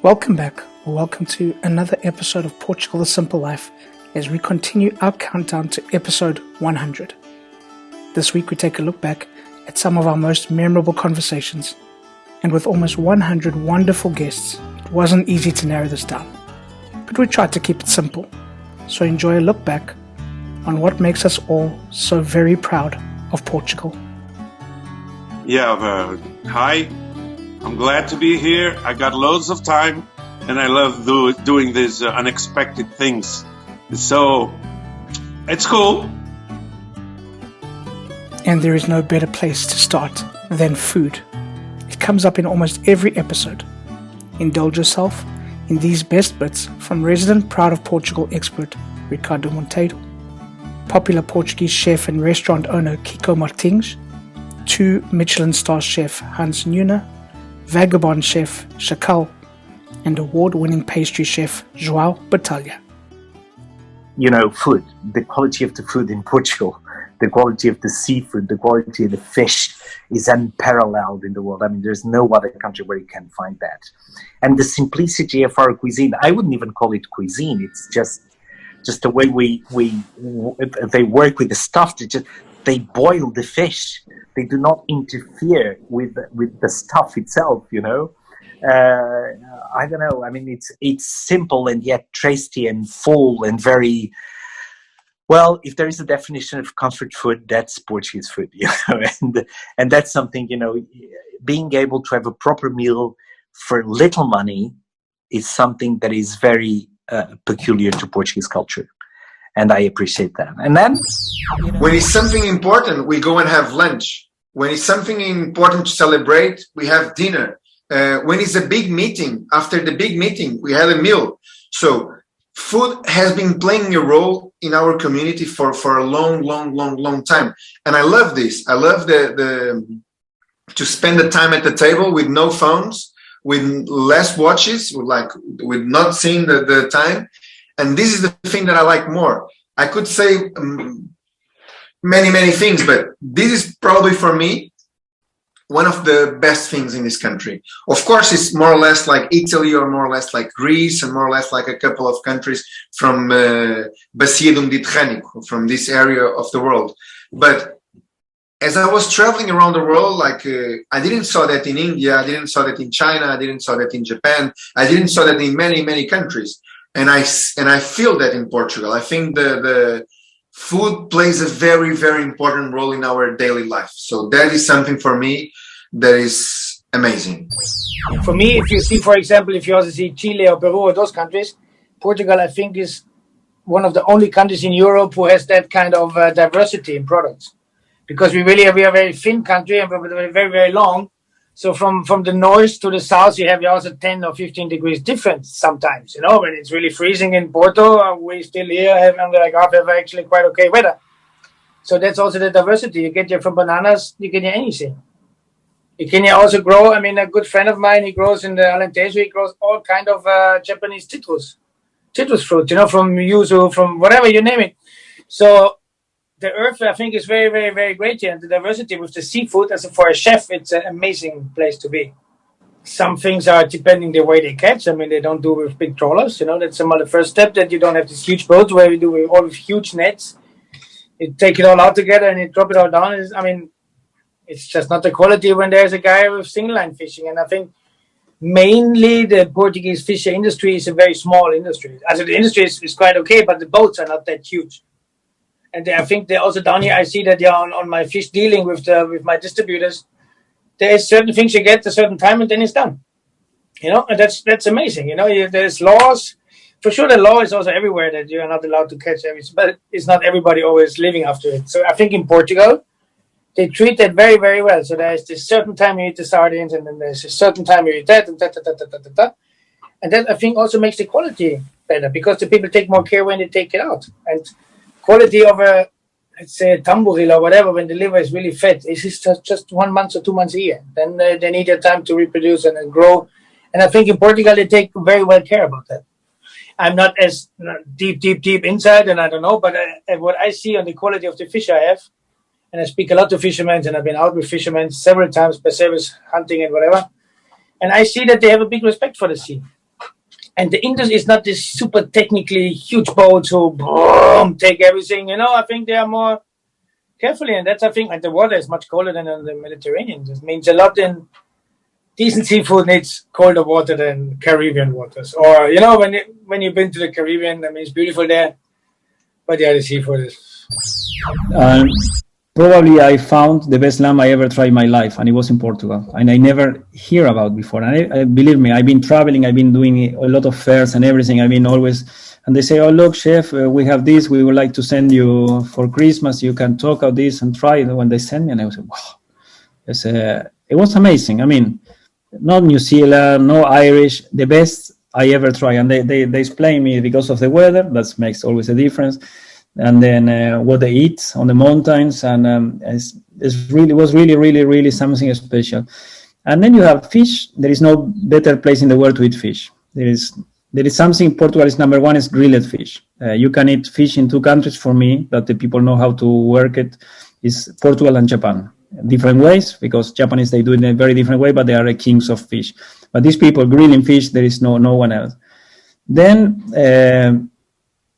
Welcome back, or welcome to another episode of Portugal The Simple Life as we continue our countdown to episode 100. This week we take a look back at some of our most memorable conversations, and with almost 100 wonderful guests, it wasn't easy to narrow this down. But we tried to keep it simple, so enjoy a look back on what makes us all so very proud of Portugal. Hi. I'm glad to be here. I got loads of time, and I love doing these unexpected things. So, it's cool. And there is no better place to start than food. It comes up in almost every episode. Indulge yourself in these best bits from resident Proud of Portugal expert Ricardo Monteiro, popular Portuguese chef and restaurant owner Kiko Martins, 2 Michelin star chef Hans Nuna, vagabond chef Chacal, and award-winning pastry chef João Batalha. You know, food, the quality of the food in Portugal, the quality of the seafood, the quality of the fish is unparalleled in the world. I mean, there's no other country where you can find that. And the simplicity of our cuisine, I wouldn't even call it cuisine. It's just the way they work with the stuff. They boil the fish. They do not interfere with the stuff itself, you know. I don't know. I mean, it's simple and yet tasty and full and very well. If there is a definition of comfort food, that's Portuguese food, you know. And that's something, you know. Being able to have a proper meal for little money is something that is very peculiar to Portuguese culture. And I appreciate that. And then, when it's something important, we go and have lunch. When it's something important to celebrate, we have dinner. When it's a big meeting, after the big meeting, we have a meal. So food has been playing a role in our community for a long time. And I love this. I love to spend the time at the table with no phones, with less watches, with not seeing the time. And this is the thing that I like more. I could say many things, but this is probably for me one of the best things in this country. Of course, it's more or less like Italy, or more or less like Greece, and more or less like a couple of countries from Bacia do Mediterrâneo, from this area of the world. But as I was traveling around the world, I didn't saw that in India, I didn't saw that in China, I didn't saw that in Japan, I didn't saw that in many countries. And I feel that in Portugal. I think the food plays a very important role in our daily life. So that is something for me that is amazing. For me, if you see, for example, if you also see Chile or Peru or those countries, Portugal, I think, is one of the only countries in Europe who has that kind of diversity in products. Because we are a very thin country and we're very long. So from the north to the south, you have also 10 or 15 degrees difference sometimes, you know, when it's really freezing in Porto, we still here have actually quite okay weather. So that's also the diversity. You get here from bananas, you get here anything. You can here also grow, I mean, a good friend of mine, he grows in the Alentejo, he grows all kind of Japanese citrus fruit, you know, from yuzu, from whatever, you name it. So the earth, I think, is very great here. And the diversity with the seafood, for a chef, it's an amazing place to be. Some things are depending the way they catch. I mean, they don't do with big trawlers. You know, that's the first step, that you don't have these huge boats where we do with all with huge nets. You take it all out together and you drop it all down. It's just not the quality when there's a guy with single line fishing. And I think mainly the Portuguese fishing industry is a very small industry. The industry is quite okay, but the boats are not that huge. And I think they're also down here. I see that on my fish dealing with my distributors, there's certain things you get at a certain time and then it's done. You know, and that's amazing. You know, there's laws. For sure, the law is also everywhere that you are not allowed to catch everything, but it's not everybody always living after it. So I think in Portugal, they treat that very well. So there's this certain time you eat the sardines, and then there's a certain time you eat that, and that. And that, I think, also makes the quality better, because the people take more care when they take it out. And quality of let's say a tamboril or whatever, when the liver is really fat, it's just 1 month or 2 months a year. Then they need their time to reproduce and grow. And I think in Portugal, they take very well care about that. I'm not as deep inside, and I don't know, but what I see on the quality of the fish I have, and I speak a lot to fishermen, and I've been out with fishermen several times by service hunting and whatever, and I see that they have a big respect for the sea. And the industry is not this super technically huge boats who boom, take everything. I think they are more carefully, and that's, I think, like the water is much colder than in the Mediterranean. This means a lot in decent seafood needs colder water than Caribbean waters. Or, when you've been to the Caribbean, I mean, it's beautiful there, but yeah, the seafood is... Probably I found the best lamb I ever tried in my life, and it was in Portugal. And I never hear about before. And I believe me, I've been traveling, I've been doing a lot of fairs and everything. I've been always, and they say, "Oh, look, chef, we have this. We would like to send you for Christmas. You can talk of this and try it." When they send me, and I was like, "Wow!" It was amazing. I mean, not New Zealand, no Irish, the best I ever tried. And they explain me because of the weather. That makes always a difference. And then what they eat on the mountains, and it was really something special. And then you have fish. There is no better place in the world to eat fish. There is something. Portugal is number one, is grilled fish. You can eat fish in two countries. For me, that the people know how to work it, is Portugal and Japan. Different ways, because Japanese, they do it in a very different way, but they are the kings of fish. But these people grilling fish, there is no one else. Then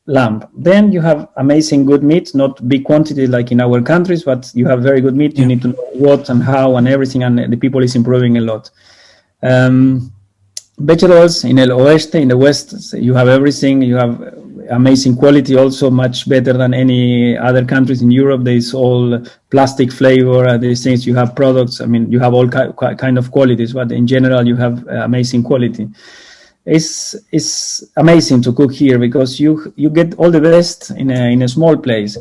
lamb. Then you have amazing good meat, not big quantity like in our countries, but you have very good meat. You need to know what and how and everything, and the people is improving a lot. Vegetables in El Oeste, in the West, you have everything. You have amazing quality, also much better than any other countries in Europe. There is all plastic flavor. These things, you have products. I mean, you have all kind of qualities, but in general, you have amazing quality. It's amazing to cook here because you get all the best in a small place.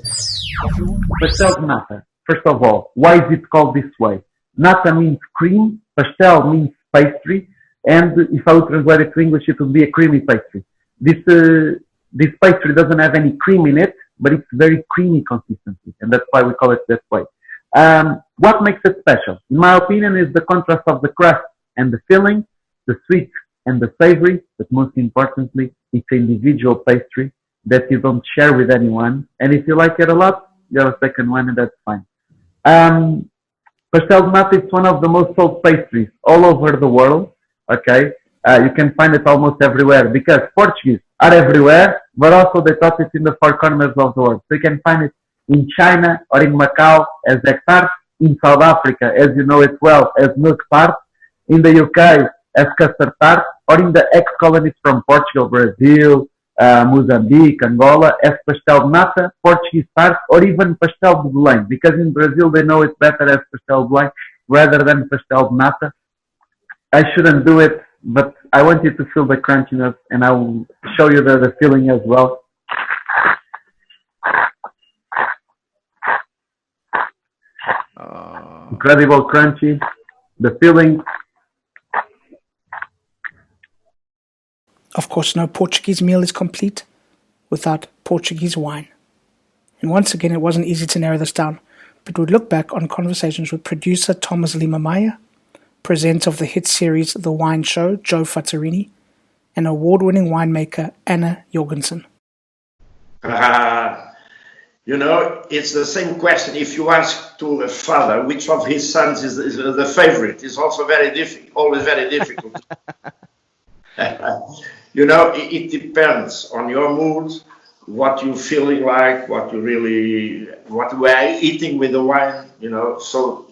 Pastel de nata. First of all, why is it called this way? Nata means cream, pastel means pastry, and if I would translate it to English, it would be a creamy pastry. This pastry doesn't have any cream in it, but it's very creamy consistency, and that's why we call it that way. What makes it special, in my opinion, is the contrast of the crust and the filling, the sweet and the savory, but most importantly, it's an individual pastry that you don't share with anyone. And if you like it a lot, you have a second one, and that's fine. Pastel de nata is one of the most sold pastries all over the world. Okay, you can find it almost everywhere because Portuguese are everywhere, but also they taught it in the four corners of the world. So you can find it in China or in Macau as egg tart, in South Africa, as you know it well, as milk tart, in the UK as custard tart, or in the ex-colonies from Portugal, Brazil, Mozambique, Angola, as pastel de nata, Portuguese tart, or even pastel de Belém, because in Brazil they know it better as pastel de Belém rather than pastel de nata. I shouldn't do it, but I want you to feel the crunchiness, and I will show you the filling as well. Incredible crunchy, the filling. Of course, no Portuguese meal is complete without Portuguese wine. And once again, it wasn't easy to narrow this down, but we'd look back on conversations with producer Thomas Lima Maya, presenter of the hit series The Wine Show, Joe Fattorini, and award-winning winemaker Anna Jorgensen. It's the same question. If you ask to a father which of his sons is the favorite, it's also always very difficult. It depends on your mood, what you're feeling like, what you are eating with the wine, so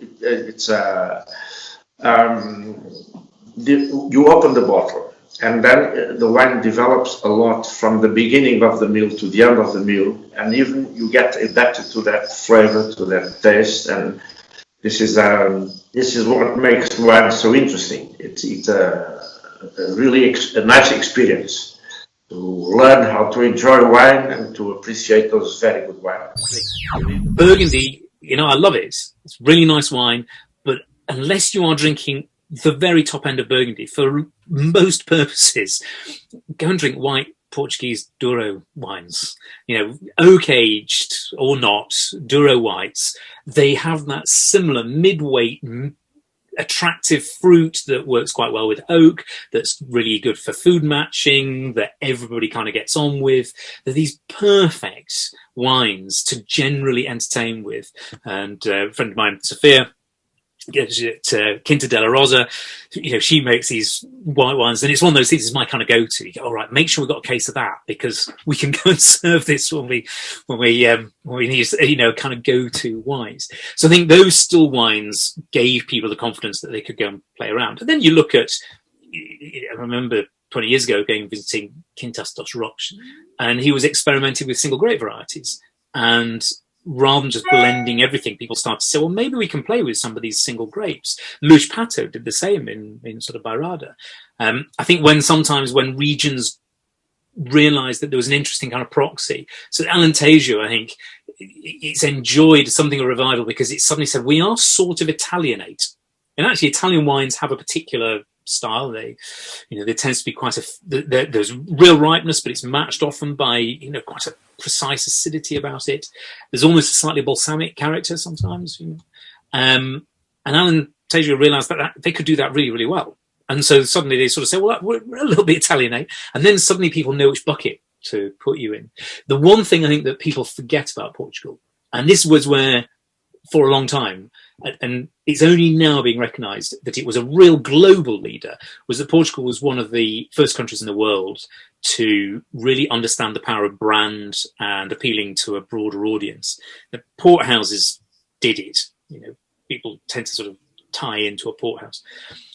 you open the bottle, and then the wine develops a lot from the beginning of the meal to the end of the meal, and even you get adapted to that flavor, to that taste, and this is what makes wine so interesting. It's really a nice experience to learn how to enjoy wine and to appreciate those very good wines. Burgundy, I love it. It's really nice wine, but unless you are drinking the very top end of Burgundy, for most purposes, go and drink white Portuguese Douro wines. Oak aged or not, Douro whites. They have that similar mid-weight, attractive fruit that works quite well with oak, that's really good for food matching, that everybody kind of gets on with. They're these perfect wines to generally entertain with. And a friend of mine, Sophia, Quinta della Rosa, she makes these white wines, and it's one of those things is my kind of go-to. You go, all right, make sure we've got a case of that because we can go and serve this when we need, kind of go-to wines. So I think those still wines gave people the confidence that they could go and play around. And then you look at, I remember 20 years ago going visiting Quintas dos Rocs, and he was experimenting with single grape varieties. And rather than just blending everything, people started to say, well, maybe we can play with some of these single grapes. Luis Pato did the same in sort of Bairrada. I think when regions realized that there was an interesting kind of proxy. So Alentejo, I think, it's enjoyed something of a revival because it suddenly said, we are sort of Italianate. And actually, Italian wines have a particular style. There tends to be there's real ripeness, but it's matched often by, quite a precise acidity about it. There's almost a slightly balsamic character sometimes. And Alentejo realized that they could do that really, really well. And so suddenly they sort of say, well, we're a little bit Italianate. And then suddenly people know which bucket to put you in. The one thing I think that people forget about Portugal, and this was where for a long time, and it's only now being recognised that it was a real global leader, was that Portugal was one of the first countries in the world to really understand the power of brand and appealing to a broader audience. The port houses did it. People tend to sort of tie into a port house.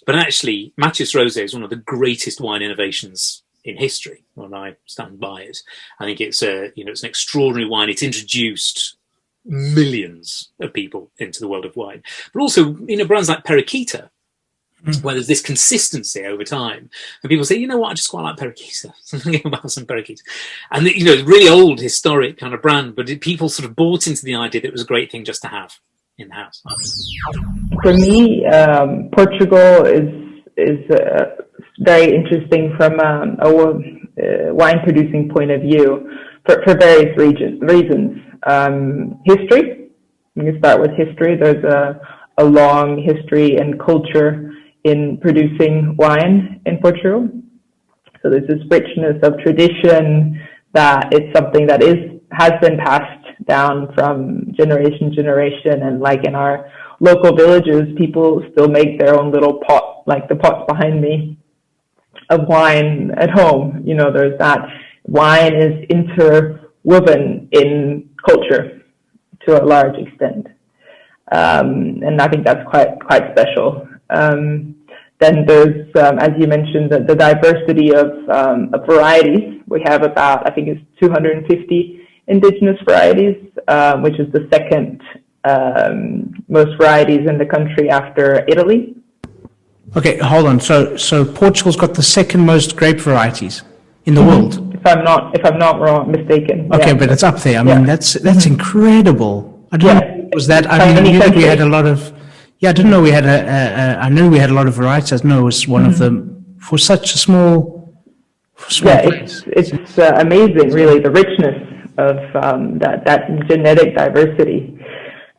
But actually, Mateus Rosé is one of the greatest wine innovations in history, and I stand by it. I think it's it's an extraordinary wine. It's introduced millions of people into the world of wine, but also brands like Periquita, where there's this consistency over time, and people say, I just quite like Periquita. I'm thinking about some Periquita, and really old historic kind of brand, but people sort of bought into the idea that it was a great thing just to have in the house. For me, Portugal is very interesting from a wine producing point of view for various reasons. History. We can start with history. There's a long history and culture in producing wine in Portugal. So there's this richness of tradition that is something that has been passed down from generation to generation. And like in our local villages, people still make their own little pot, like the pots behind me, of wine at home. There's that. Wine is interwoven in culture to a large extent. And I think that's quite special. Then there's, as you mentioned, the diversity of varieties. We have about, I think it's 250 indigenous varieties, which is the second most varieties in the country after Italy. Okay, hold on. So Portugal's got the second most grape varieties in the world. If I'm not mistaken. Okay, yeah. But it's up there. I mean, that's incredible. I don't know. Was that? I mean, I knew that we had a lot of. Yeah, I didn't know we had I knew we had a lot of varieties. I didn't know it was one of them for such a small place. It's amazing, really, the richness of that genetic diversity.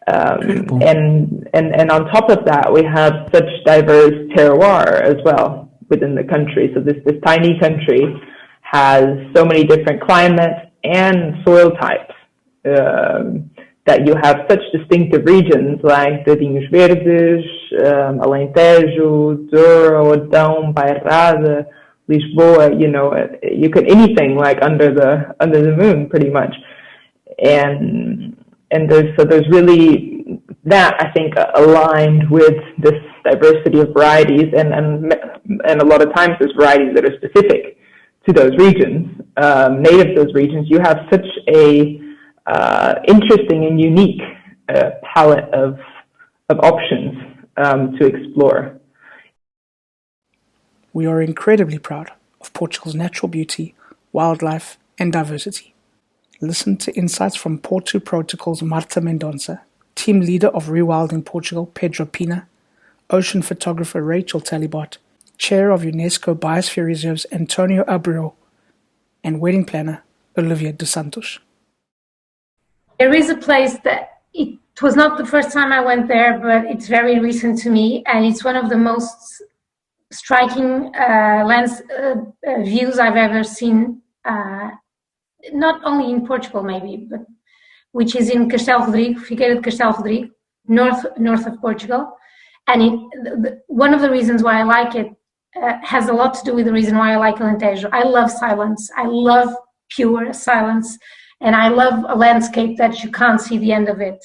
And on top of that, we have such diverse terroir as well within the country. So this tiny country has so many different climates and soil types that you have such distinctive regions like the Vinhos Verdes, Alentejo, Douro, Adão, Bairrada, Lisboa. You could anything like under the moon pretty much, and there's really that, I think, aligned with this diversity of varieties, and a lot of times there's varieties that are specific to those regions, native to those regions. You have such a interesting and unique palette of options to explore. We are incredibly proud of Portugal's natural beauty, wildlife, and diversity. Listen to insights from Porto Protocol's Marta Mendonça, team leader of Rewilding Portugal Pedro Pina, ocean photographer Rachel Talibot, chair of UNESCO Biosphere Reserves Antonio Abreu, and wedding planner Olivia dos Santos. There is a place that it was not the first time I went there, but it's very recent to me, and it's one of the most striking views I've ever seen, not only in Portugal maybe, but which is in Castelo Rodrigo, Figueira de Castelo Rodrigo, north of Portugal. And one of the reasons why I like it has a lot to do with the reason why I like Alentejo. I love silence. I love pure silence. And I love a landscape that you can't see the end of it.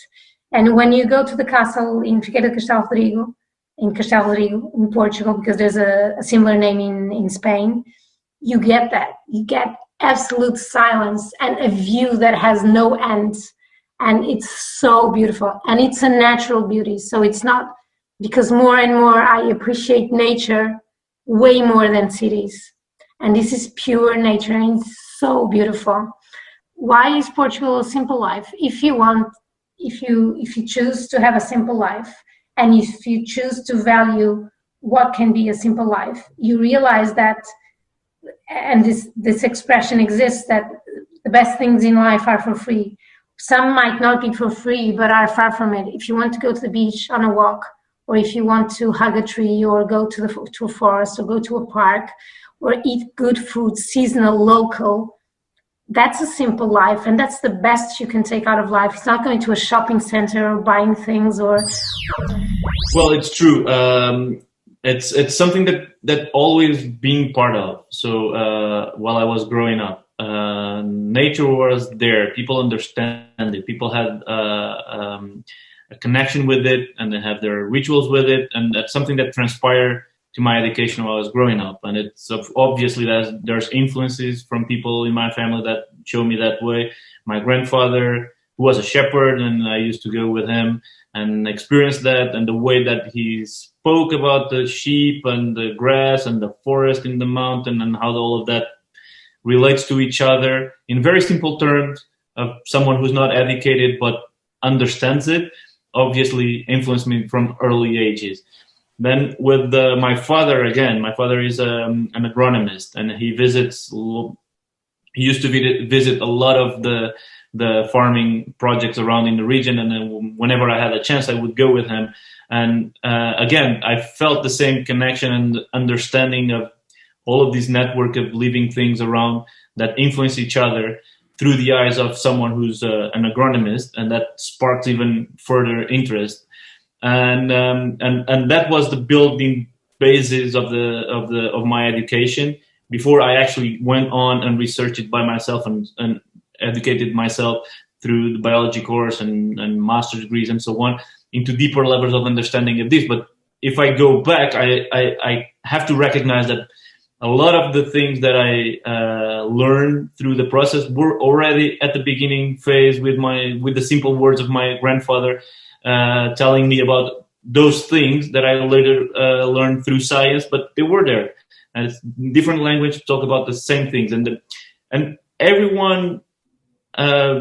And when you go to the castle in Figueira de Castelo Rodrigo, in Portugal, because there's a similar name in Spain, you get that. You get absolute silence and a view that has no end. And it's so beautiful. And it's a natural beauty. So it's not, because more and more I appreciate nature way more than cities. And this is pure nature, and it's so beautiful. Why is Portugal a simple life? If you choose to have a simple life, and if you choose to value what can be a simple life, you realize that, and this expression exists, that the best things in life are for free. Some might not be for free, but are far from it. If you want to go to the beach on a walk, or if you want to hug a tree, or go to a forest, or go to a park, or eat good food, seasonal, local, that's a simple life, and that's the best you can take out of life. It's not going to a shopping center or buying things or... Well, it's true. It's something that always being part of. So while I was growing up, nature was there. People understand it. People had a connection with it, and they have their rituals with it, and that's something that transpired to my education while I was growing up. And it's obviously there's influences from people in my family that show me that way. My grandfather, who was a shepherd, and I used to go with him and experience that, and the way that he spoke about the sheep and the grass and the forest in the mountain and how all of that relates to each other in very simple terms of someone who's not educated but understands it, obviously influenced me from early ages. Then with my father, again, my father is an agronomist, and he used to visit a lot of the farming projects around in the region, and then whenever I had a chance, I would go with him. And again, I felt the same connection and understanding of all of this network of living things around that influence each other through the eyes of someone who's an agronomist, and that sparks even further interest. And that was the building basis of my education before I actually went on and researched it by myself and educated myself through the biology course and master's degrees and so on into deeper levels of understanding of this. But if I go back, I have to recognize that a lot of the things that I learned through the process were already at the beginning phase with the simple words of my grandfather, telling me about those things that I later learned through science, but they were there. And it's different language talk about the same things. And everyone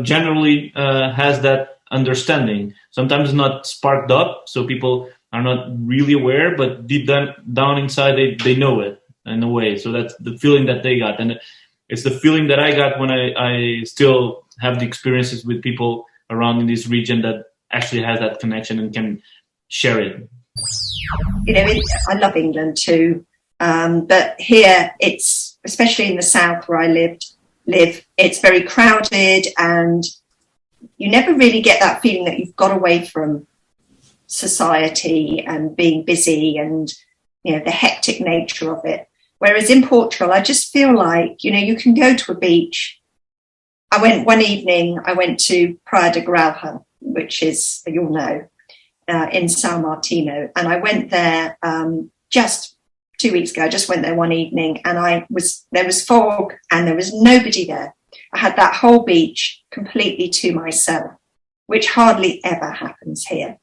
generally has that understanding. Sometimes not sparked up, so people are not really aware, but deep down inside they know it in a way. So that's the feeling that they got. And it's the feeling that I got when I still have the experiences with people around in this region that actually has that connection and can share it. You know, I love England too, but here it's, especially in the south where I live, it's very crowded, and you never really get that feeling that you've got away from society and being busy and, you know, the hectic nature of it. Whereas in Portugal, I just feel like, you know, you can go to a beach. One evening, I went to Praia de Gralha, which is, you'll know, in São Martino. And I went there just 2 weeks ago. I just went there one evening, and there was fog and there was nobody there. I had that whole beach completely to myself, which hardly ever happens here.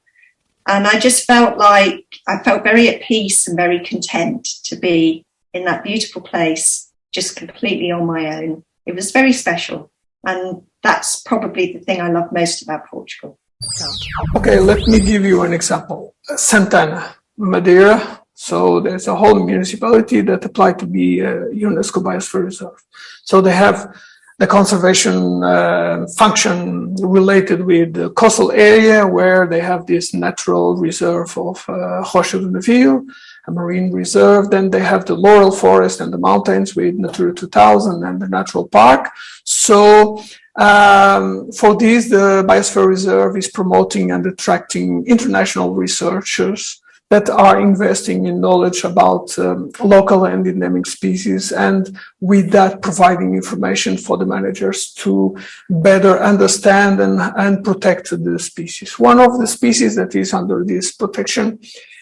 And I just felt very at peace and very content to be in that beautiful place, just completely on my own. It was very special. And that's probably the thing I love most about Portugal. Okay, let me give you an example. Santana, Madeira. So there's a whole municipality that applied to be a UNESCO Biosphere Reserve. So they have the conservation function related with the coastal area, where they have this natural reserve of Rocha do Navio, a marine reserve. Then they have the laurel forest and the mountains with Natura 2000 and the natural park. So for this, the Biosphere Reserve is promoting and attracting international researchers that are investing in knowledge about local and endemic species, and with that providing information for the managers to better understand and protect the species. One of the species that is under this protection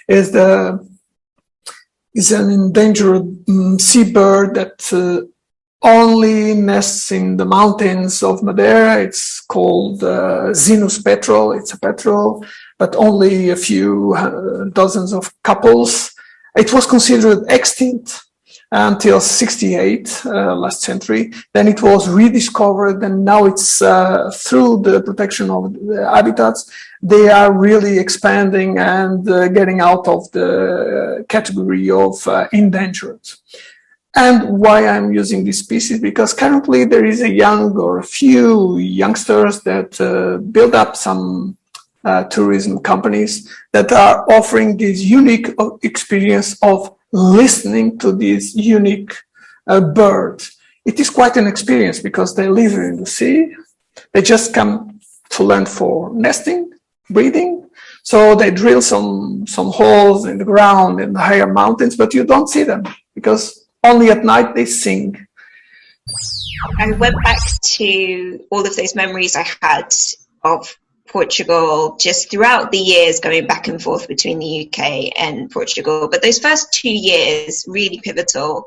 is an endangered seabird that only nests in the mountains of Madeira. It's called Zinus petrel. It's a petrel, but only a few dozens of couples. It was considered extinct until 68, last century. Then it was rediscovered, and now it's through the protection of the habitats, they are really expanding and getting out of the category of endangered. And why I'm using this species? Because currently there is a few youngsters that build up some tourism companies that are offering this unique experience of listening to this unique bird. It is quite an experience because they live in the sea. They just come to land for nesting, breeding. So they drill some holes in the ground in the higher mountains, but you don't see them because only at night they sing. I went back to all of those memories I had of Portugal just throughout the years, going back and forth between the UK and Portugal. But those first 2 years, really pivotal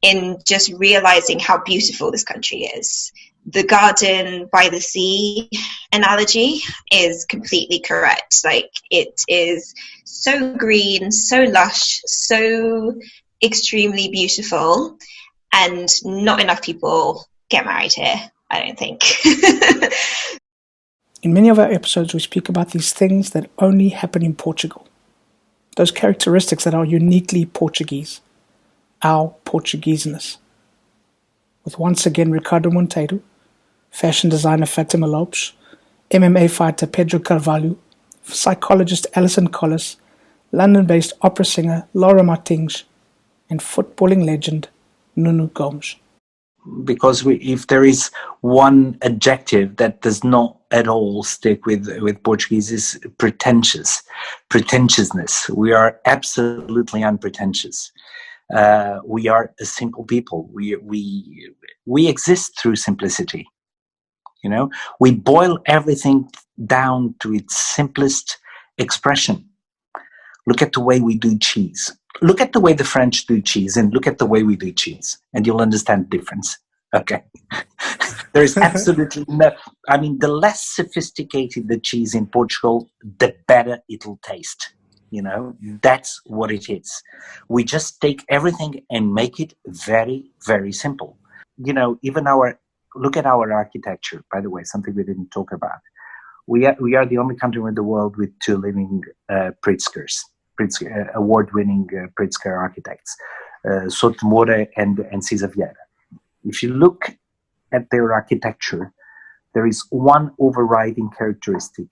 in just realizing how beautiful this country is. The garden by the sea analogy is completely correct. Like, it is so green, so lush, so extremely beautiful, and not enough people get married here, I don't think. In many of our episodes, we speak about these things that only happen in Portugal. Those characteristics that are uniquely Portuguese. Our Portugueseness. With once again Ricardo Monteiro, fashion designer Fatima Lopes, MMA fighter Pedro Carvalho, psychologist Alison Collis, London-based opera singer Laura Martins, and footballing legend Nuno Gomes. Because if there is one adjective that does not at all stick with Portuguese, is pretentiousness. We are absolutely unpretentious. We are a simple people. We exist through simplicity. You know, we boil everything down to its simplest expression. Look at the way we do cheese. Look at the way the French do cheese, and look at the way we do cheese, and you'll understand the difference. Okay. There is absolutely no, I mean, the less sophisticated the cheese in Portugal, the better it'll taste. You know, that's what it is. We just take everything and make it very, very simple. You know, even look at our architecture, by the way, something we didn't talk about. We are the only country in the world with 2 living Pritzkers. Award-winning Pritzker architects, Sotomore and Cisa Vieira. If you look at their architecture, there is one overriding characteristic.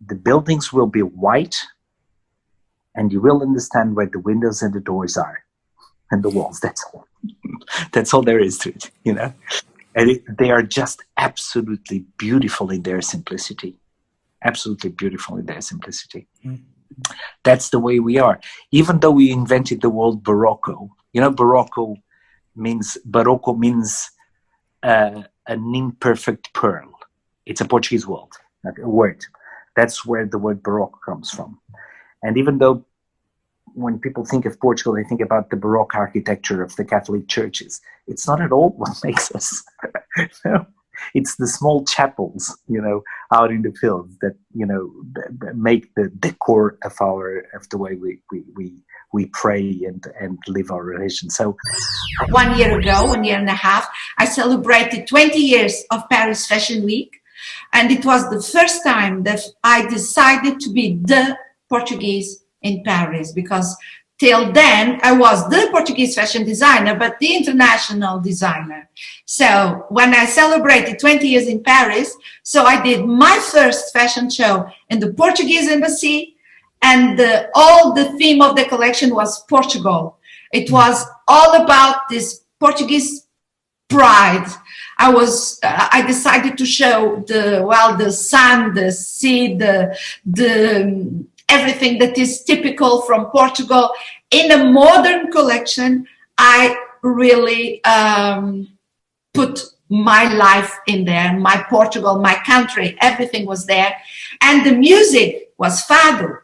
The buildings will be white, and you will understand where the windows and the doors are, and the walls. That's all. That's all there is to it, you know. And they are just absolutely beautiful in their simplicity. Absolutely beautiful in their simplicity. Mm. That's the way we are. Even though we invented the word Barocco, you know, Barocco means an imperfect pearl. It's a Portuguese word. That's where the word Baroque comes from. And even though when people think of Portugal, they think about the Baroque architecture of the Catholic churches, it's not at all what makes us. No. It's the small chapels, you know, out in the fields that, you know, that make the decor of the way we pray and live our religion. So 1 year ago, 1 year and a half, I celebrated 20 years of Paris Fashion Week, and it was the first time that I decided to be the Portuguese in Paris, because till then, I was the Portuguese fashion designer, but the international designer. So when I celebrated 20 years in Paris, so I did my first fashion show in the Portuguese embassy, and all the theme of the collection was Portugal. It was all about this Portuguese pride. I decided to show the sun, the sea, everything that is typical from Portugal. In a modern collection, I really put my life in there, my Portugal, my country, everything was there. And the music was fado.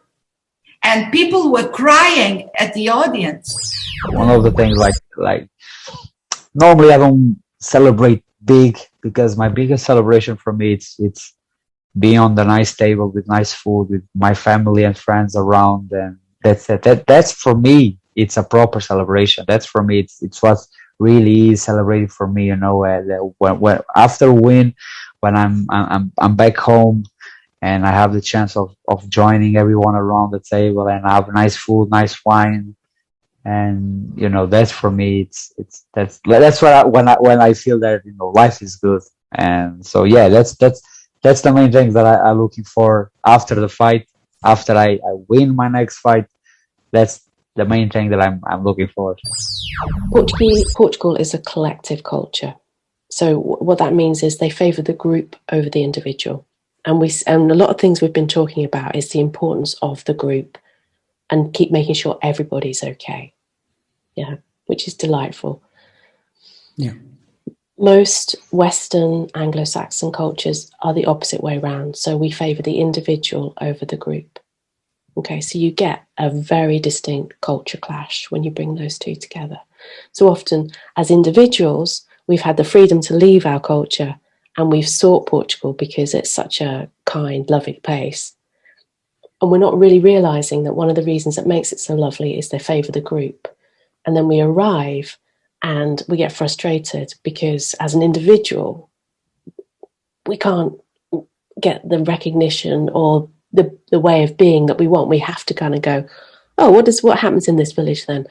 And people were crying at the audience. One of the things like normally I don't celebrate big, because my biggest celebration for me it's being on the nice table with nice food with my family and friends around, and that's it. That's for me, it's a proper celebration. That's for me, it's what really is celebrating for me, you know. When after a win, when I'm back home and I have the chance of joining everyone around the table and I have nice food, nice wine, and you know, that's for me, that's what when I feel that, you know, life is good. And so yeah, that's the main thing that I'm looking for after the fight, after I win my next fight. That's the main thing that I'm looking for. Portugal is a collective culture. So what that means is they favour the group over the individual. And a lot of things we've been talking about is the importance of the group and keep making sure everybody's okay. Yeah, which is delightful. Yeah. Most Western Anglo-Saxon cultures are the opposite way around. So we favour the individual over the group. Okay, so you get a very distinct culture clash when you bring those two together. So often, as individuals, we've had the freedom to leave our culture and we've sought Portugal because it's such a kind, loving place. And we're not really realising that one of the reasons that makes it so lovely is they favour the group. And then we arrive and we get frustrated because as an individual, we can't get the recognition or the way of being that we want. We have to kind of go, oh, what happens in this village then?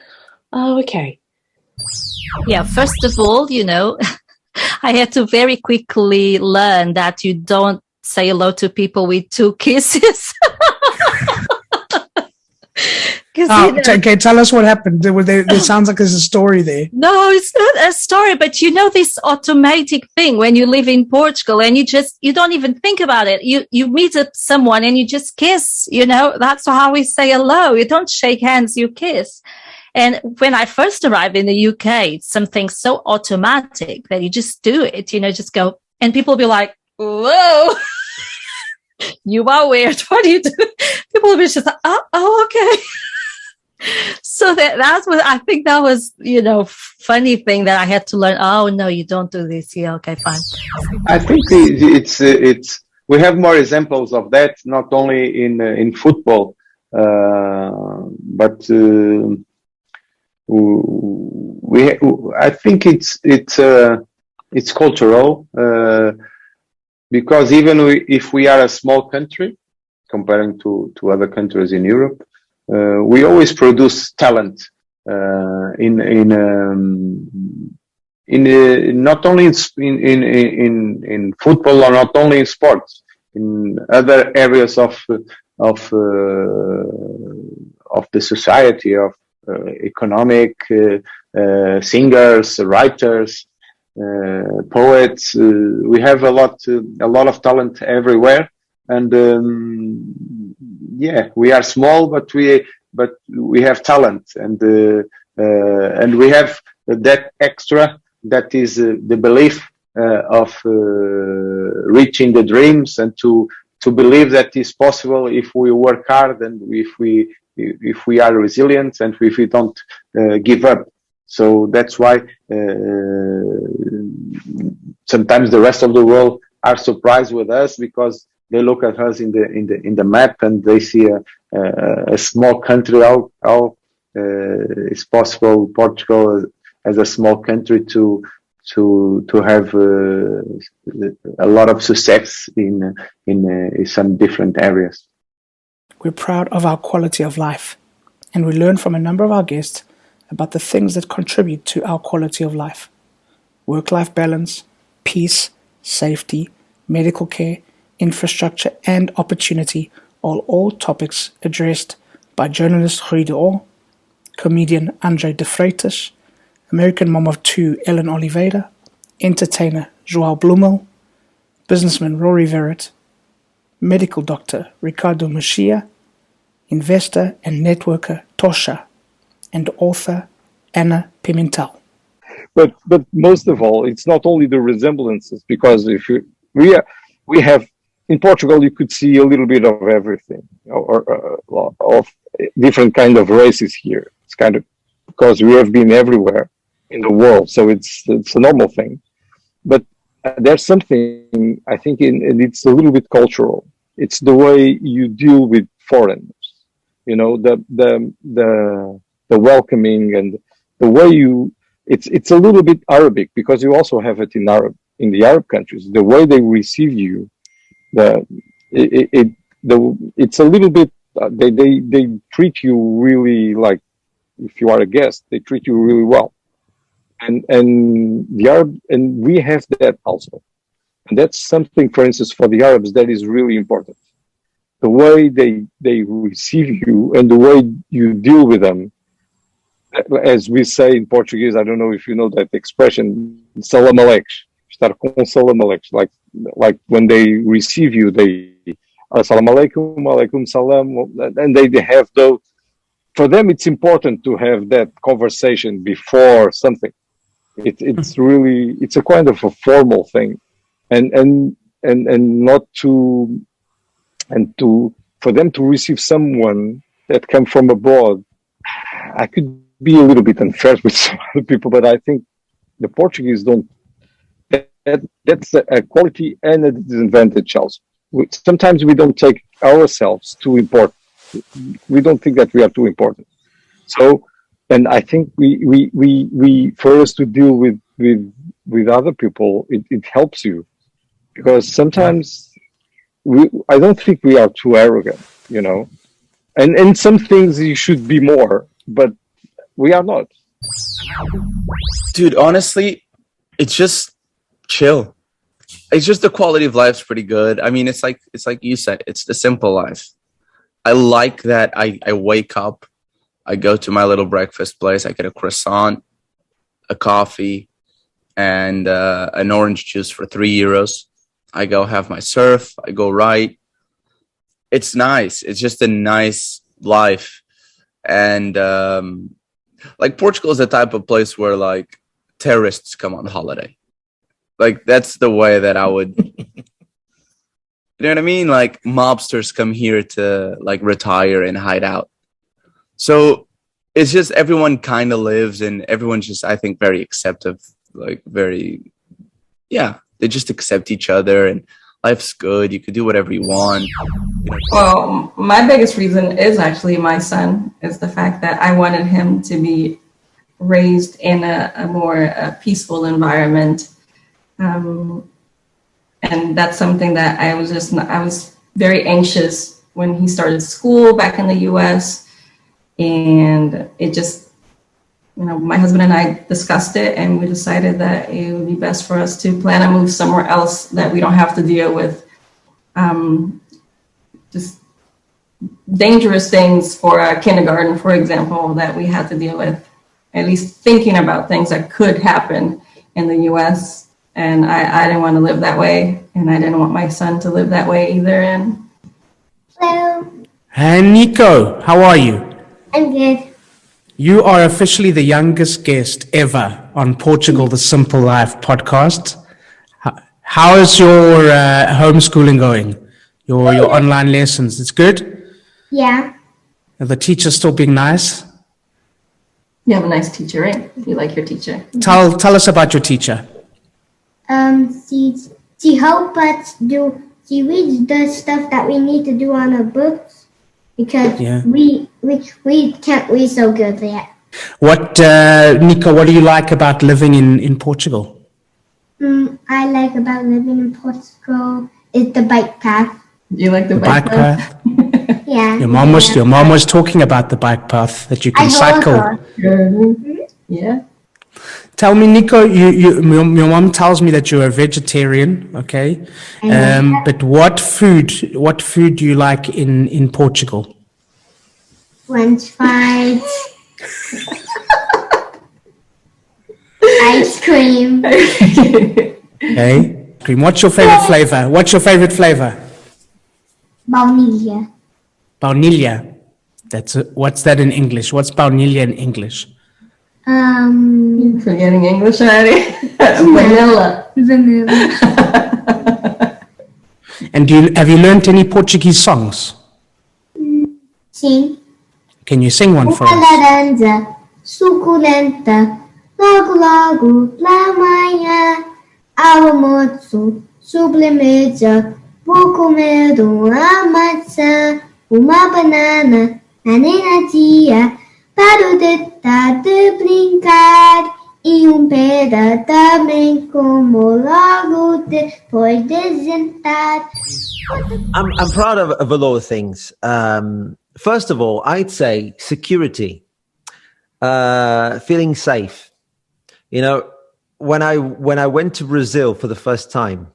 Oh, okay. Yeah, first of all, you know, I had to very quickly learn that you don't say hello to people with 2 kisses. Okay, tell us what happened. There sounds like there's a story there. No, it's not a story, but you know this automatic thing when you live in Portugal and you don't even think about it. You meet up someone and you just kiss, you know, that's how we say hello. You don't shake hands, you kiss. And when I first arrived in the UK, it's something so automatic that you just do it, you know, just go, and people will be like, whoa, you are weird. What do you do? People will be just like, oh, okay. So that's what I think that was, you know, funny thing that I had to learn. Oh no, you don't do this. Yeah, okay, fine. I think it's we have more examples of that, not only in football, but I think it's cultural, because even if we are a small country comparing to other countries in Europe, we always produce talent not only in football or not only in sports, in other areas of the society, of economic, singers, writers, poets. We have a lot of talent everywhere, and yeah, we are small, but we have talent, and we have that extra, that is the belief of reaching the dreams, and to believe that is possible if we work hard, and if we are resilient, and if we don't give up. So that's why sometimes the rest of the world are surprised with us, because they look at us in the map and they see a small country. How it's possible Portugal as a small country to have a lot of success in some different areas. We're proud of our quality of life, and we learn from a number of our guests about the things that contribute to our quality of life: work-life balance, peace, safety, medical care, infrastructure, and opportunity are all topics addressed by journalist Rui de Or, comedian Andre de Freitas, American mom of 2 Ellen Oliveira, entertainer Joao Blumel, businessman Rory Verrett, medical doctor Ricardo Mexia, investor and networker Tosha, and author Anna Pimentel. But most of all, it's not only the resemblances, because we have in Portugal, you could see a little bit of everything, or of different kind of races here. It's kind of because we have been everywhere in the world, so it's a normal thing. But there's something I think, and it's a little bit cultural. It's the way you deal with foreigners. You know, the welcoming and the way you. It's a little bit Arabic, because you also have it in the Arab countries. The way they receive you, it's a little bit. They treat you really like, if you are a guest, they treat you really well. And the Arab, and we have that also. And that's something, for instance, for the Arabs, that is really important. The way they receive you and the way you deal with them. As we say in Portuguese, I don't know if you know that expression, salam aleik, estar com salam aleik, like when they receive you, they assalamu alaikum, alaikum salam, and they have those. For them, it's important to have that conversation before something. It's really, it's a kind of a formal thing, and not to, and to, for them to receive someone that come from abroad. I could be a little bit unfair with some other people, but I think the Portuguese don't. That's a quality and a disadvantage also. Sometimes we don't take ourselves too important. We don't think that we are too important. So, and I think we for us to deal with other people, it helps you, because sometimes I don't think we are too arrogant, you know, and some things you should be more, but we are not. Dude, honestly, it's just chill. It's just the quality of life's pretty good. I mean, it's like you said, it's the simple life. I like that I wake up, I go to my little breakfast place, I get a croissant, a coffee, and an orange juice for €3. I go have my surf, I go ride. It's nice. It's just a nice life. And like Portugal is the type of place where like terrorists come on holiday. Like that's the way that I would, you know what I mean? Like mobsters come here to like retire and hide out. So it's just everyone kind of lives, and everyone's just, I think, very acceptive, like very, yeah, they just accept each other, and life's good. You can do whatever you want. Well, my biggest reason is actually my son, is the fact that I wanted him to be raised in a more peaceful environment. And that's something that I was very anxious when he started school back in the US. And it just, you know, my husband and I discussed it, and we decided that it would be best for us to plan a move somewhere else that we don't have to deal with just dangerous things for kindergarten, for example, that we had to deal with, at least thinking about things that could happen in the US. And I didn't want to live that way, and I didn't want my son to live that way either. And Hello. Hey, Nico, how are you? I'm good. You are officially the youngest guest ever on Portugal, the Simple Life podcast. How is your homeschooling going? Your online lessons? It's good? Yeah. Are the teachers still being nice? you have a nice teacher, right? You like your teacher. Tell us about your teacher. She helps us do. She reads the stuff that we need to do on our books because we can't read so good yet. What, Nico? What do you like about living in Portugal? I like about living in Portugal is the bike path. You like the bike path? Yeah. Your mom was talking about the bike path that you can cycle. Yeah. Tell me, Nico, your mom tells me that you're a vegetarian, okay? But what food do you like in Portugal? French fries. Ice cream. Okay. Cream. What's your favorite flavor? Baunilha. Baunilha. What's that in English? What's baunilha in English? You're forgetting English already. Vanilla. And have you learnt any Portuguese songs? Sim. Can you sing one for Uma us? laranja suculenta, logo logo pela manhã, ao almoço sobremesa, vou comer uma maçã, uma banana, na dia, para o detalhe de brincar, e pera também como logo depois de sentar. I'm proud of a lot of things. First of all, I'd say security, feeling safe. You know, when I went to Brazil for the first time,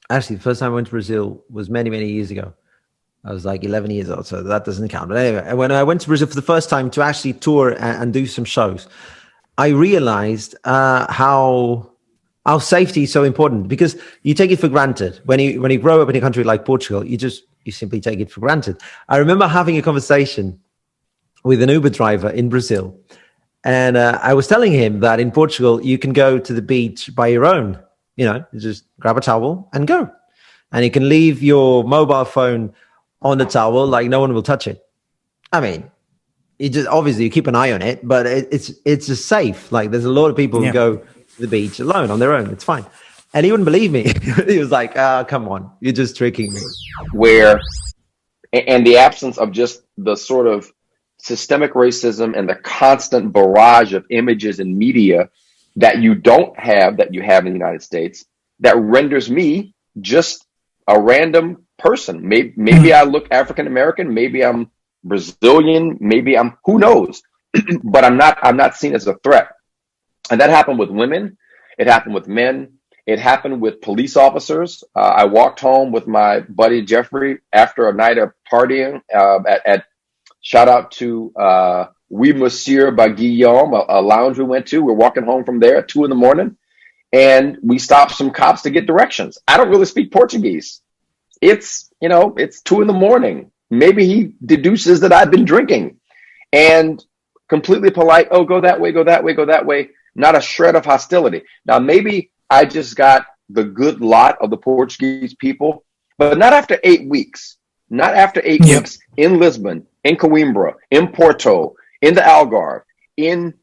actually, the first time I went to Brazil was many, many years ago. I was like 11 years old, so that doesn't count. But anyway, when I went to Brazil for the first time to actually tour and do some shows, I realized how safety is so important, because you take it for granted. When you grow up in a country like Portugal, you simply take it for granted. I remember having a conversation with an Uber driver in Brazil, and I was telling him that in Portugal, you can go to the beach by your own. You know, you just grab a towel and go. And you can leave your mobile phone on the towel, like no one will touch it. I mean, obviously you keep an eye on it, but it's just safe. Like there's a lot of people who go to the beach alone on their own. It's fine. And he wouldn't believe me. He was like, come on, you're just tricking me. And the absence of just the sort of systemic racism and the constant barrage of images and media that you don't have, that you have in the United States, that renders me just a random person. Maybe I look African American, maybe I'm Brazilian, maybe I'm, who knows? But I'm not seen as a threat. And that happened with women. It happened with men. It happened with police officers. I walked home with my buddy Jeffrey after a night of partying at shout out to Oui Monsieur by Guillaume, a lounge we went to. We're walking home from there at 2 a.m. and we stopped some cops to get directions. I don't really speak Portuguese. It's 2 a.m. Maybe he deduces that I've been drinking, and completely polite. Oh, go that way, go that way, go that way. Not a shred of hostility. Now, maybe I just got the good lot of the Portuguese people, but not after 8 weeks. Not after 8 weeks in Lisbon, in Coimbra, in Porto, in the Algarve, in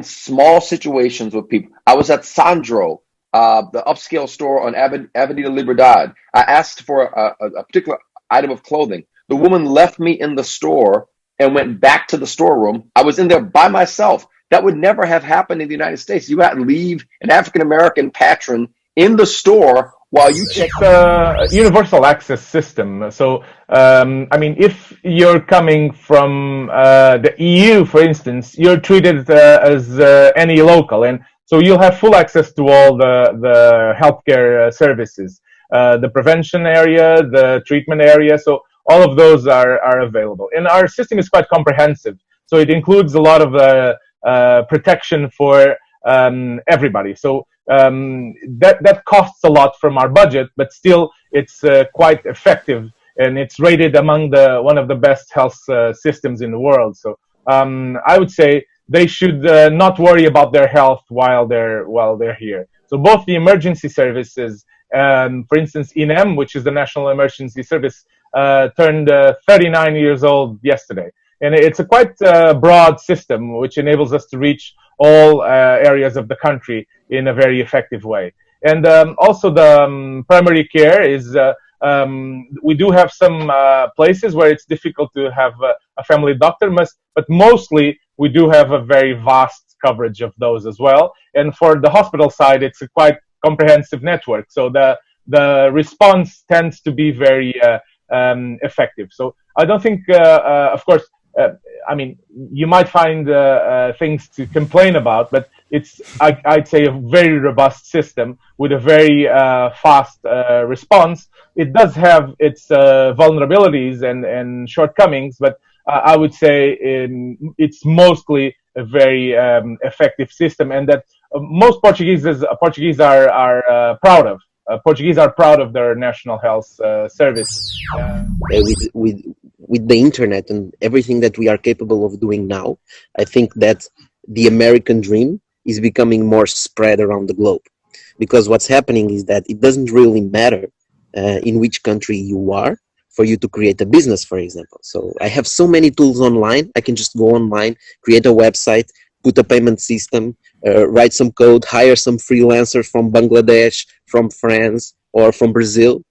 small situations with people. I was at Sandro, the upscale store on Avenida Liberdade. I asked for a particular item of clothing. The woman left me in the store and went back to the storeroom. I was in there by myself. That would never have happened in the United States. You got to leave an African-American patron in the store while you check. It's a universal access system. So, I mean, if you're coming from the EU, for instance, you're treated as any local. And so you'll have full access to all the healthcare services, the prevention area, the treatment area. So all of those are available. And our system is quite comprehensive. So it includes a lot of protection for everybody. So that costs a lot from our budget, but still it's quite effective, and it's rated among one of the best health systems in the world. So I would say they should not worry about their health while they're here. So both the emergency services, for instance, INEM, which is the National Emergency Service, turned 39 years old yesterday. And it's a quite broad system, which enables us to reach all areas of the country in a very effective way. And also the primary care is, we do have some places where it's difficult to have a family doctor, but mostly we do have a very vast coverage of those as well. And for the hospital side, it's a quite comprehensive network. So the response tends to be very effective. So I don't think, of course, I mean, you might find things to complain about, but it's, I'd say, a very robust system with a very fast response. It does have its vulnerabilities and shortcomings, but I would say it's mostly a very effective system, and that most Portuguese are proud of. Portuguese are proud of their national health service. with the internet and everything that we are capable of doing now, I think that the American dream is becoming more spread around the globe. Because what's happening is that it doesn't really matter in which country you are for you to create a business, for example. So I have so many tools online. I can just go online, create a website, put a payment system, write some code, hire some freelancers from Bangladesh, from France, or from Brazil,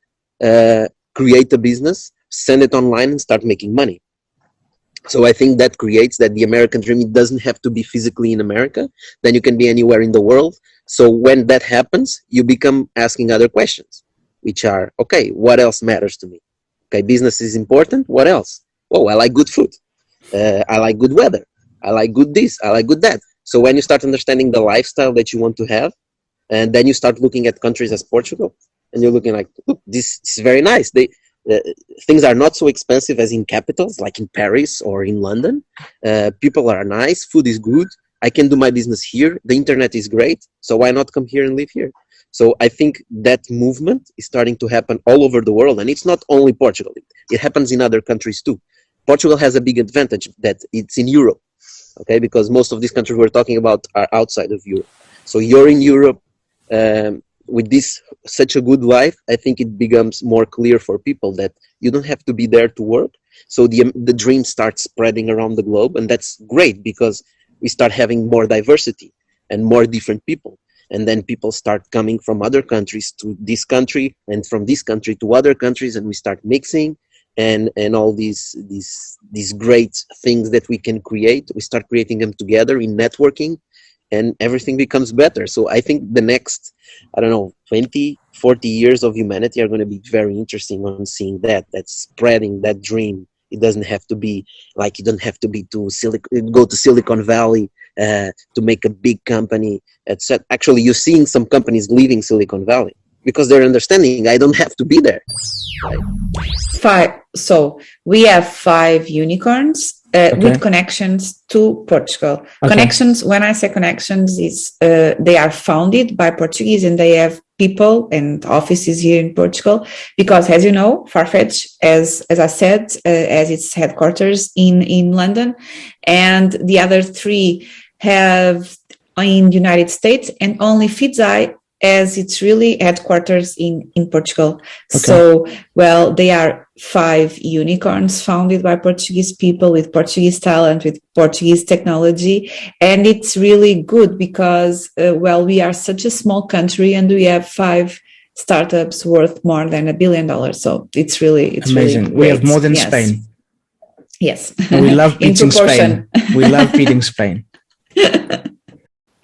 create a business, send it online, and start making money. So I think that creates that the American dream, it doesn't have to be physically in America. Then you can be anywhere in the world. So when that happens, you become asking other questions, which are, okay, what else matters to me? Okay, business is important. What else? Oh, I like good food. I like good weather. I like good this. I like good that. So when you start understanding the lifestyle that you want to have, and then you start looking at countries as Portugal, and you're looking like, look, this is very nice. Things are not so expensive as in capitals, like in Paris or in London. People are nice. Food is good. I can do my business here. The internet is great. So why not come here and live here? So I think that movement is starting to happen all over the world. And it's not only Portugal. It happens in other countries too. Portugal has a big advantage that it's in Europe, okay? Because most of these countries we're talking about are outside of Europe. So you're in Europe with this such a good life. I think it becomes more clear for people that you don't have to be there to work. So the dream starts spreading around the globe, and that's great because we start having more diversity and more different people. And then people start coming from other countries to this country, and from this country to other countries, and we start mixing. And all these great things that we can create, we start creating them together in networking, and everything becomes better. So I think the next, 20, 40 years of humanity are going to be very interesting on seeing that's spreading that dream. It doesn't have to be like, you don't have to be go to Silicon Valley to make a big company, etc. Actually, you're seeing some companies leaving Silicon Valley because they're understanding I don't have to be there. Right? So we have 5 unicorns with connections to Portugal. Okay. Connections, when I say connections, is they are founded by Portuguese and they have people and offices here in Portugal. Because as you know, Farfetch, as I said, has its headquarters in London, and the other 3 have in the United States, and only Fidzai as it's really headquarters in Portugal. Okay. So, well, they are 5 unicorns founded by Portuguese people with Portuguese talent, with Portuguese technology. And it's really good because, we are such a small country and we have 5 startups worth more than $1 billion. So it's amazing. Really we have more than Spain. Yes. And we love beating Spain. We love beating Spain.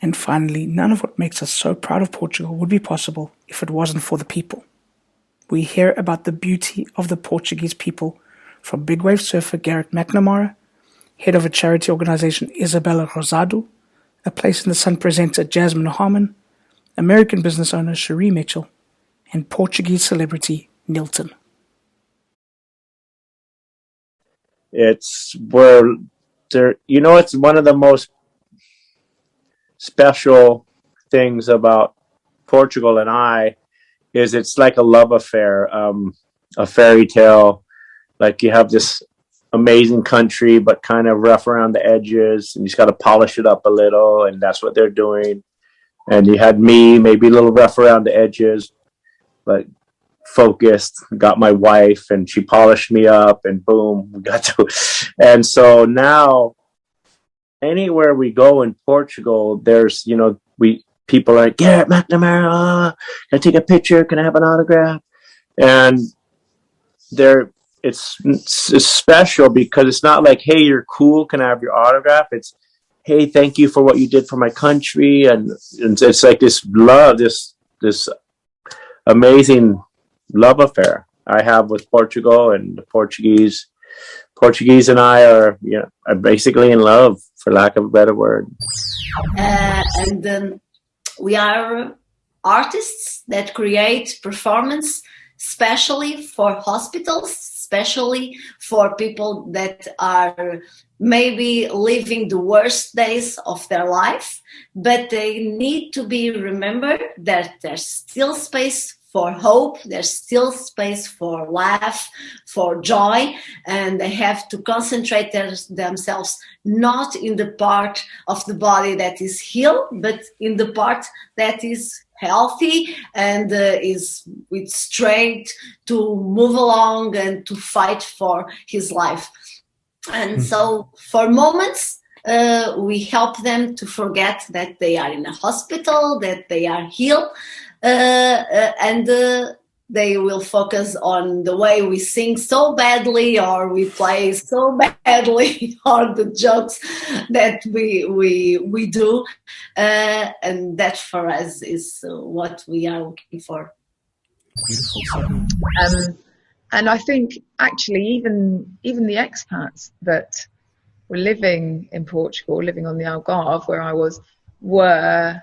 And finally, none of what makes us so proud of Portugal would be possible if it wasn't for the people. We hear about the beauty of the Portuguese people from big wave surfer Garrett McNamara, head of a charity organization Isabella Rosado, a Place in the Sun presenter Jasmine Harmon, American business owner Cherie Mitchell, and Portuguese celebrity Nilton. It's where there, it's one of the most special things about Portugal and I is it's like a love affair, a fairy tale. Like you have this amazing country, but kind of rough around the edges, and you just got to polish it up a little, and that's what they're doing. And you had me, maybe a little rough around the edges, but focused. Got my wife, and she polished me up, and boom, we got to. And so now, anywhere we go in Portugal, there's, people are like, Garrett McNamara, can I take a picture? Can I have an autograph? And it's special because it's not like, hey, you're cool, can I have your autograph? It's, hey, thank you for what you did for my country. And it's like this love, this amazing love affair I have with Portugal and the Portuguese. Portuguese and I are basically in love, for lack of a better word. And we are artists that create performance, especially for hospitals, especially for people that are maybe living the worst days of their life, but they need to be remembered that there's still space for hope. There's still space for laugh, for joy, and they have to concentrate themselves not in the part of the body that is healed, but in the part that is healthy and is with strength to move along and to fight for his life. And so for moments, we help them to forget that they are in a hospital, that they are healed, and they will focus on the way we sing so badly or we play so badly or the jokes that we do. And that for us is what we are looking for. And I think actually even the expats that were living in Portugal, living on the Algarve where I was, were,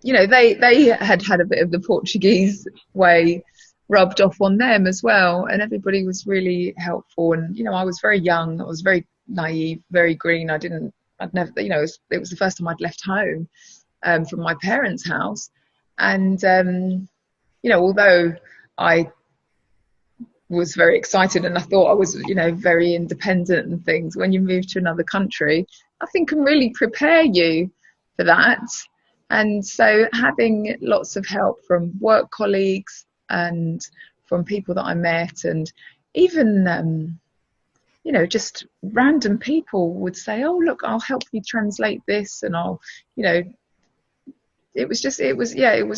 you know, they had a bit of the Portuguese way rubbed off on them as well, and everybody was really helpful. And you know, I was very young, I was very naive, very green. I'd never, you know, it was the first time I'd left home from my parents' house, and you know, although I was very excited and I thought I was, you know, very independent and things, when you move to another country, nothing can really prepare you for that. And so having lots of help from work colleagues and from people that I met, and even you know, just random people would say, oh look, I'll help you translate this, and I'll, you know, it was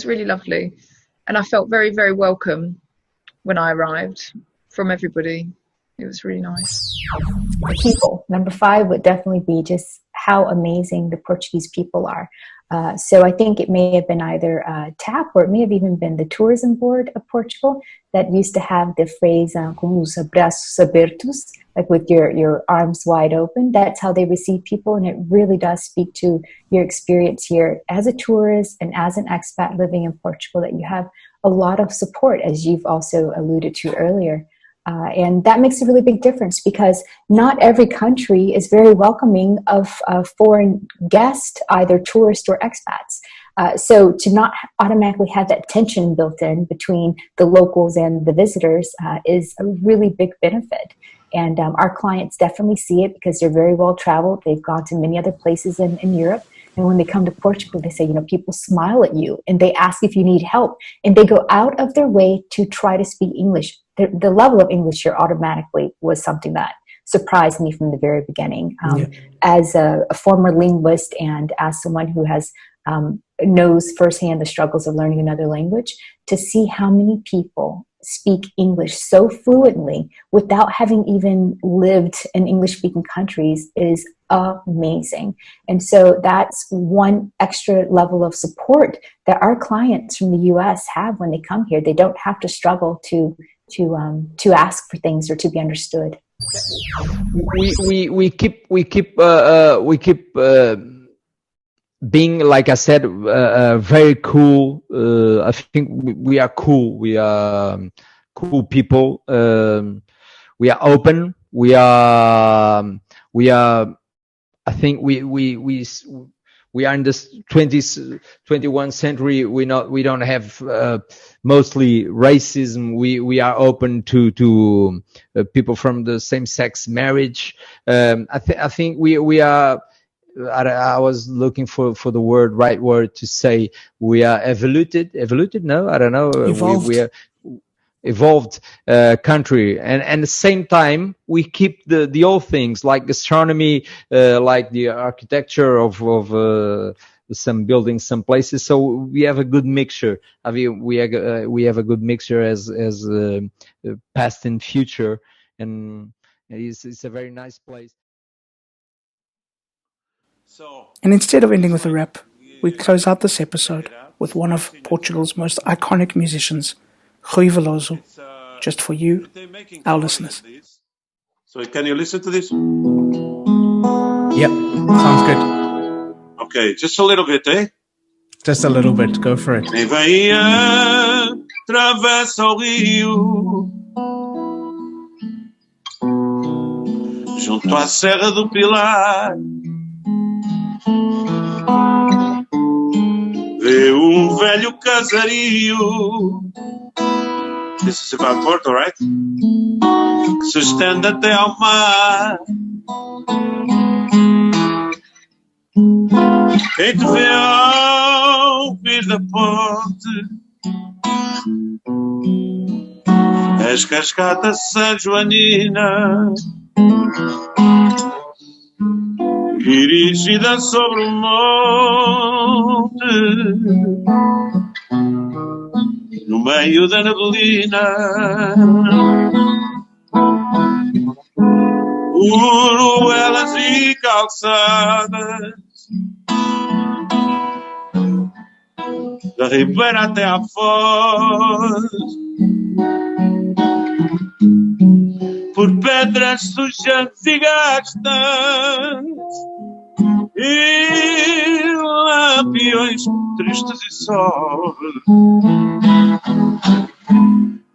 really lovely, and I felt very, very welcome when I arrived from everybody. It was really nice. People. Number 5 would definitely be just how amazing the Portuguese people are. So I think it may have been either TAP, or it may have even been the tourism board of Portugal that used to have the phrase com os braços abertos, like with your arms wide open. That's how they receive people, and it really does speak to your experience here as a tourist and as an expat living in Portugal, that you have a lot of support, as you've also alluded to earlier. And that makes a really big difference, because not every country is very welcoming of foreign guests, either tourists or expats. So to not automatically have that tension built in between the locals and the visitors is a really big benefit. And our clients definitely see it, because they're very well traveled. They've gone to many other places in Europe. And when they come to Portugal, they say, you know, people smile at you and they ask if you need help, and they go out of their way to try to speak English. The level of English here automatically was something that surprised me from the very beginning. As a former linguist and as someone who has knows firsthand the struggles of learning another language, to see how many people speak English so fluently without having even lived in English-speaking countries is amazing. And so that's one extra level of support that our clients from the US have when they come here. They don't have to struggle to ask for things or to be understood. We keep being, like I said, very cool. I think we are cool. We are cool people. We are open. We are. I think we are in this 21st century. We don't have mostly racism. We are open to people from the same sex marriage. I think we are. I was looking for the right word to say. We are evoluted. No, I don't know. Evolved. We are evolved country, and at the same time we keep the old things like gastronomy, like the architecture of some buildings, some places. So we have a good mixture. I mean, we have a good mixture as past and future, and it's a very nice place. And instead of ending with a rap, we close out this episode with one of Portugal's most iconic musicians, Rui Veloso, just for you, our listeners. So can you listen to this? Yep, sounds good. Okay, just a little bit, eh? Just a little bit, go for it. Quem vem atravessa o rio junto à Serra do Pilar, vê num velho casario. This is about Porto, right? Que se estende até ao mar. Quem te vê ao vir da ponte, as cascatas de São Joanina, erigida sobre o monte, no meio da neblina. Uruelas e calçadas, da Ribeira até à Foz, por pedras sujas e gastas, e lampiões tristes e sós.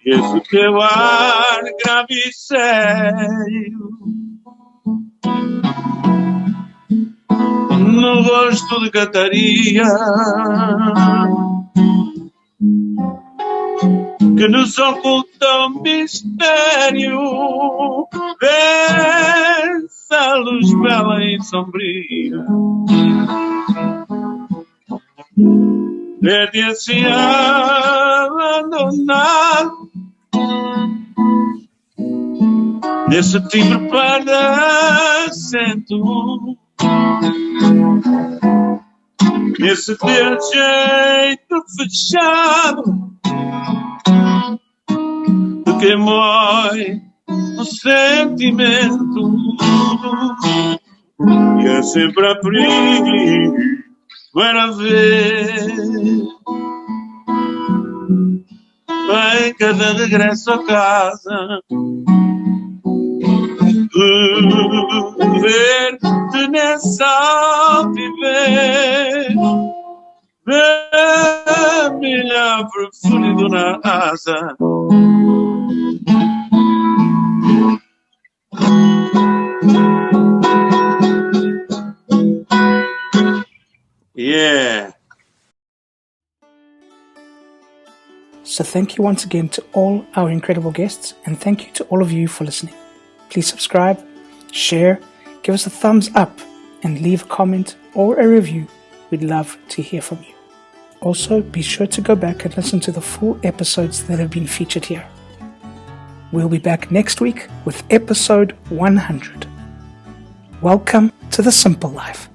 E esse teu ar grave e sério, no rosto de Cataria, que nos oculta um mistério dessa luz bela e sombria. Verde assim abandonado, nesse timbre padecendo, nesse teu jeito fechado, de quem mói o sentimento, e é sempre a primavera ver, em cada regresso a casa, ver-te nessa altivez, ver minha árvore na asa. Yeah. So thank you once again to all our incredible guests, and thank you to all of you for listening. Please subscribe, share, give us a thumbs up, and leave a comment or a review. We'd love to hear from you. Also, be sure to go back and listen to the full episodes that have been featured here. We'll be back next week with episode 100. Welcome to the Simple Life.